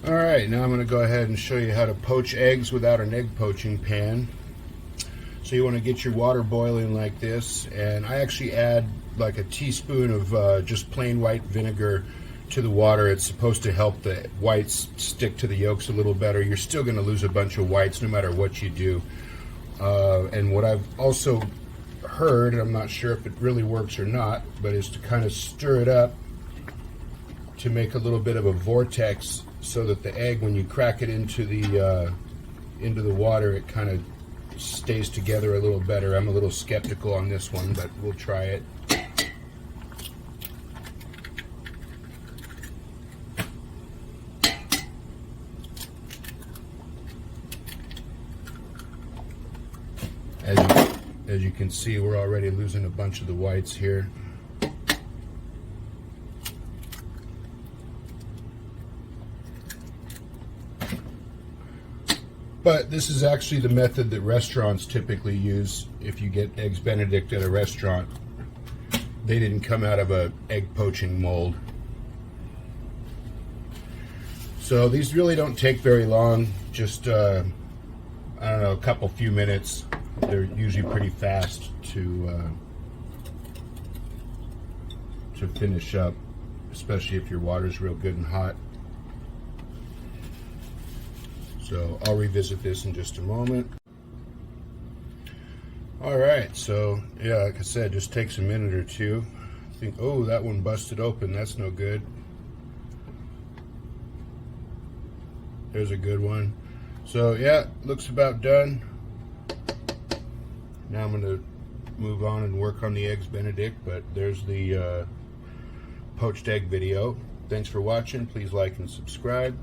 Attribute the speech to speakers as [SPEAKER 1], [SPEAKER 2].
[SPEAKER 1] Alright, now I'm going to go ahead and show you how to poach eggs without an egg poaching pan. So you want to get your water boiling like this, and I actually add like a teaspoon of just plain white vinegar to the water. It's supposed to help the whites stick to the yolks a little better. You're still going to lose a bunch of whites no matter what you do. And what I've also heard, and I'm not sure if it really works or not, but is to kind of stir it up to make a little bit of a vortex, so that the egg, when you crack it into the water, it kind of stays together a little better. I'm a little skeptical on this one, but we'll try it. As you can see, we're already losing a bunch of the whites here. But this is actually the method that restaurants typically use. If you get eggs Benedict at a restaurant, they didn't come out of a egg poaching mold. So these really don't take very long, just I don't know, a few minutes. They're usually pretty fast to finish up, especially if your water's real good and hot. So I'll revisit this in just a moment. Alright, so yeah, like I said, just takes a minute or two. I think, oh, that one busted open. That's no good. There's a good one. So yeah, looks about done. Now I'm going to move on and work on the eggs Benedict, but there's the poached egg video. Thanks for watching. Please like and subscribe.